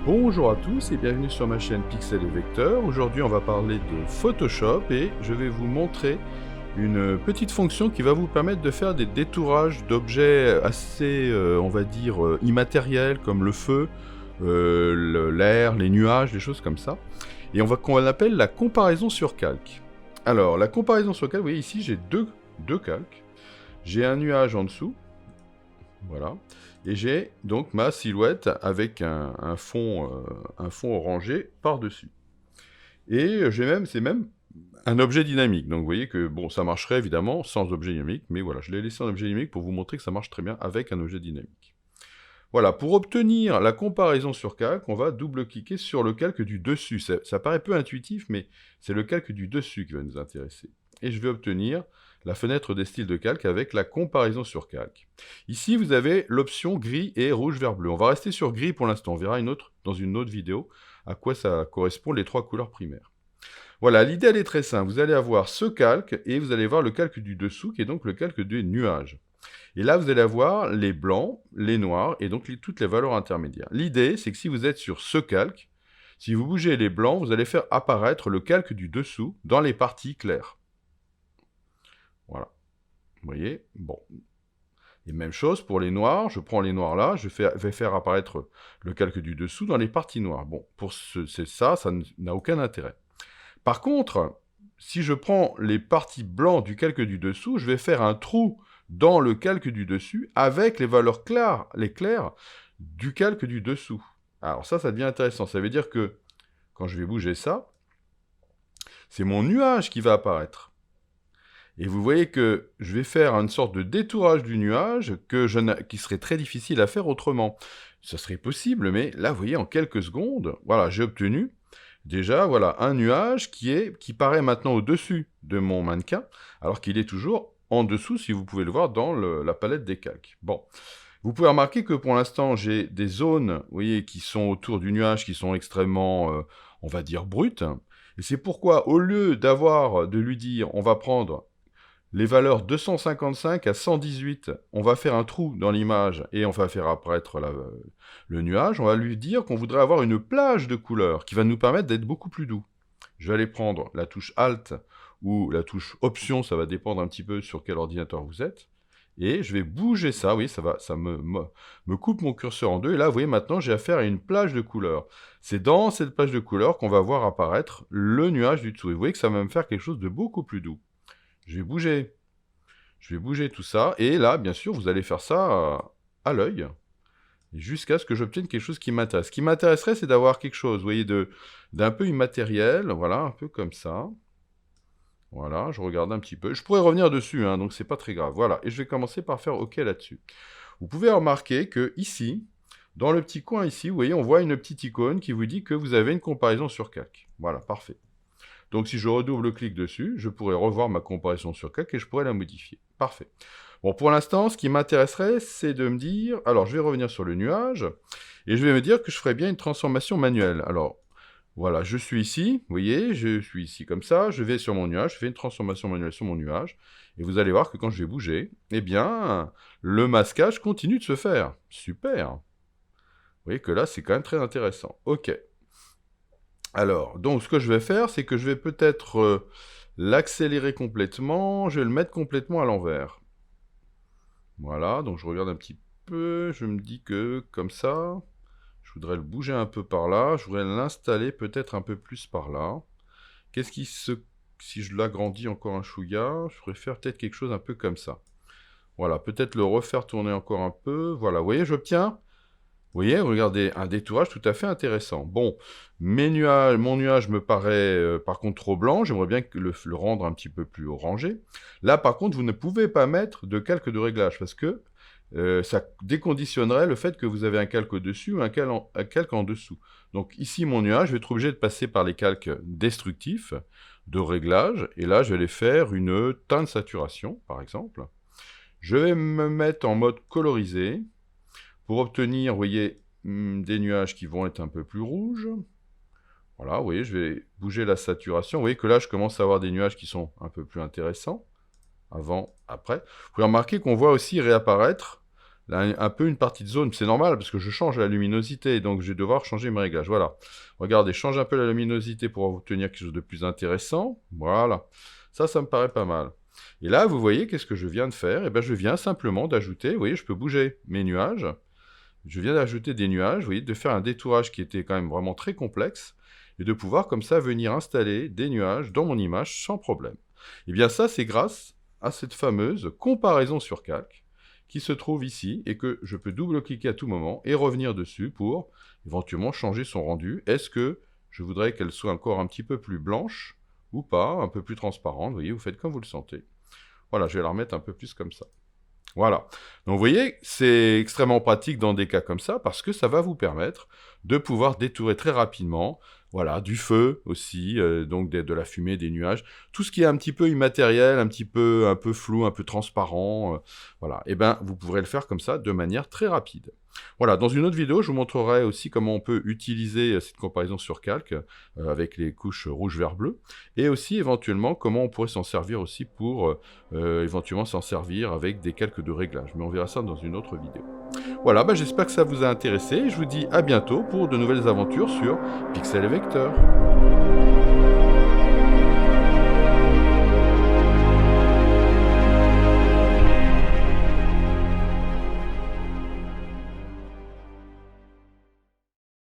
Bonjour à tous et bienvenue sur ma chaîne Pixel et Vecteur. Aujourd'hui on va parler de Photoshop et je vais vous montrer une petite fonction qui va vous permettre de faire des détourages d'objets assez, on va dire, immatériels comme le feu, l'air, les nuages, des choses comme ça. Et qu'on appelle la comparaison sur calque. Alors la comparaison sur calque, vous voyez ici j'ai deux calques. J'ai un nuage en dessous, voilà. Et j'ai donc ma silhouette avec un fond orangé par-dessus. Et c'est même un objet dynamique. Donc vous voyez que bon, ça marcherait évidemment sans objet dynamique, mais voilà, je l'ai laissé en objet dynamique pour vous montrer que ça marche très bien avec un objet dynamique. Voilà, pour obtenir la comparaison sur calque, on va double-cliquer sur le calque du dessus. Ça paraît peu intuitif, mais c'est le calque du dessus qui va nous intéresser. Et je vais obtenir la fenêtre des styles de calque avec la comparaison sur calque. Ici, vous avez l'option gris et rouge, vert, bleu. On va rester sur gris pour l'instant. On verra dans une autre vidéo à quoi ça correspond les trois couleurs primaires. Voilà, l'idée elle est très simple. Vous allez avoir ce calque et vous allez voir le calque du dessous qui est donc le calque des nuages. Et là, vous allez avoir les blancs, les noirs et donc toutes les valeurs intermédiaires. L'idée, c'est que si vous êtes sur ce calque, si vous bougez les blancs, vous allez faire apparaître le calque du dessous dans les parties claires. Voilà. Vous voyez? Bon. Et même chose pour les noirs, je prends les noirs là, je vais faire apparaître le calque du dessous dans les parties noires. Bon, ça n'a aucun intérêt. Par contre, si je prends les parties blancs du calque du dessous, je vais faire un trou dans le calque du dessus avec les valeurs claires du calque du dessous. Alors ça devient intéressant. Ça veut dire que quand je vais bouger ça, c'est mon nuage qui va apparaître. Et vous voyez que je vais faire une sorte de détourage du nuage qui serait très difficile à faire autrement. Ça serait possible, mais là, vous voyez, en quelques secondes, voilà, j'ai obtenu déjà, voilà, un nuage qui paraît maintenant au-dessus de mon mannequin, alors qu'il est toujours en dessous, si vous pouvez le voir, dans la palette des calques. Bon, vous pouvez remarquer que pour l'instant, j'ai des zones, vous voyez, qui sont autour du nuage, qui sont extrêmement, on va dire, brutes. Et c'est pourquoi, au lieu de lui dire, on va prendre les valeurs 255 à 118, on va faire un trou dans l'image et on va faire apparaître le nuage. On va lui dire qu'on voudrait avoir une plage de couleurs qui va nous permettre d'être beaucoup plus doux. Je vais aller prendre la touche Alt ou la touche Option, ça va dépendre un petit peu sur quel ordinateur vous êtes. Et je vais bouger ça, oui, ça me coupe mon curseur en deux. Et là, vous voyez, maintenant, j'ai affaire à une plage de couleurs. C'est dans cette plage de couleurs qu'on va voir apparaître le nuage du dessous. Et vous voyez que ça va me faire quelque chose de beaucoup plus doux. Je vais bouger tout ça, et là, bien sûr, vous allez faire ça à l'œil, jusqu'à ce que j'obtienne quelque chose qui m'intéresse. Ce qui m'intéresserait, c'est d'avoir quelque chose, vous voyez, d'un peu immatériel, voilà, un peu comme ça. Voilà, je regarde un petit peu. Je pourrais revenir dessus, hein, donc c'est pas très grave. Voilà, et je vais commencer par faire OK là-dessus. Vous pouvez remarquer que ici, dans le petit coin ici, vous voyez, on voit une petite icône qui vous dit que vous avez une comparaison sur calque. Voilà, parfait. Donc si je redouble-clique dessus, je pourrais revoir ma comparaison sur calque et je pourrais la modifier. Parfait. Bon, pour l'instant, ce qui m'intéresserait, c'est de me dire... Alors, je vais revenir sur le nuage, et je vais me dire que je ferais bien une transformation manuelle. Alors, voilà, je suis ici, vous voyez, je suis ici comme ça, je vais sur mon nuage, je fais une transformation manuelle sur mon nuage, et vous allez voir que quand je vais bouger, eh bien, le masquage continue de se faire. Super. Vous voyez que là, c'est quand même très intéressant. OK. Alors, donc ce que je vais faire, c'est que je vais peut-être l'accélérer complètement, je vais le mettre complètement à l'envers. Voilà, donc je regarde un petit peu, je me dis que comme ça, je voudrais le bouger un peu par là, je voudrais l'installer peut-être un peu plus par là. Si je l'agrandis encore un chouïa, je pourrais faire peut-être quelque chose un peu comme ça. Voilà, peut-être le refaire tourner encore un peu, voilà, vous voyez, j'obtiens... Vous voyez, regardez, un détourage tout à fait intéressant. Bon, mon nuage me paraît par contre trop blanc, j'aimerais bien le rendre un petit peu plus orangé. Là, par contre, vous ne pouvez pas mettre de calque de réglage, parce que ça déconditionnerait le fait que vous avez un calque au-dessus ou un calque en dessous. Donc ici, mon nuage, je vais être obligé de passer par les calques destructifs de réglage, et là, je vais aller faire une teinte de saturation, par exemple. Je vais me mettre en mode colorisé, pour obtenir, vous voyez, des nuages qui vont être un peu plus rouges. Voilà, vous voyez, je vais bouger la saturation. Vous voyez que là, je commence à avoir des nuages qui sont un peu plus intéressants. Avant, après. Vous pouvez remarquer qu'on voit aussi réapparaître là, un peu une partie de zone. C'est normal parce que je change la luminosité, donc je vais devoir changer mes réglages. Voilà. Regardez, je change un peu la luminosité pour obtenir quelque chose de plus intéressant. Voilà. Ça me paraît pas mal. Et là, vous voyez, qu'est-ce que je viens de faire? Eh bien, je viens simplement d'ajouter, vous voyez, je peux bouger mes nuages. Je viens d'ajouter des nuages, vous voyez, de faire un détourage qui était quand même vraiment très complexe, et de pouvoir comme ça venir installer des nuages dans mon image sans problème. Et bien ça, c'est grâce à cette fameuse comparaison sur calque qui se trouve ici, et que je peux double-cliquer à tout moment et revenir dessus pour éventuellement changer son rendu. Est-ce que je voudrais qu'elle soit encore un petit peu plus blanche ou pas, un peu plus transparente? Vous voyez, vous faites comme vous le sentez. Voilà, je vais la remettre un peu plus comme ça. Voilà. Donc vous voyez, c'est extrêmement pratique dans des cas comme ça, parce que ça va vous permettre de pouvoir détourer très rapidement, voilà, du feu aussi, donc de la fumée, des nuages, tout ce qui est un petit peu immatériel, un peu flou, un peu transparent, voilà. Et ben, vous pourrez le faire comme ça, de manière très rapide. Voilà, dans une autre vidéo, je vous montrerai aussi comment on peut utiliser cette comparaison sur calque, avec les couches rouge, vert, bleu, et aussi éventuellement comment on pourrait s'en servir aussi pour éventuellement s'en servir avec des calques de réglage. Mais on verra ça dans une autre vidéo. Voilà, bah, j'espère que ça vous a intéressé, et je vous dis à bientôt pour de nouvelles aventures sur Pixel et Vecteur.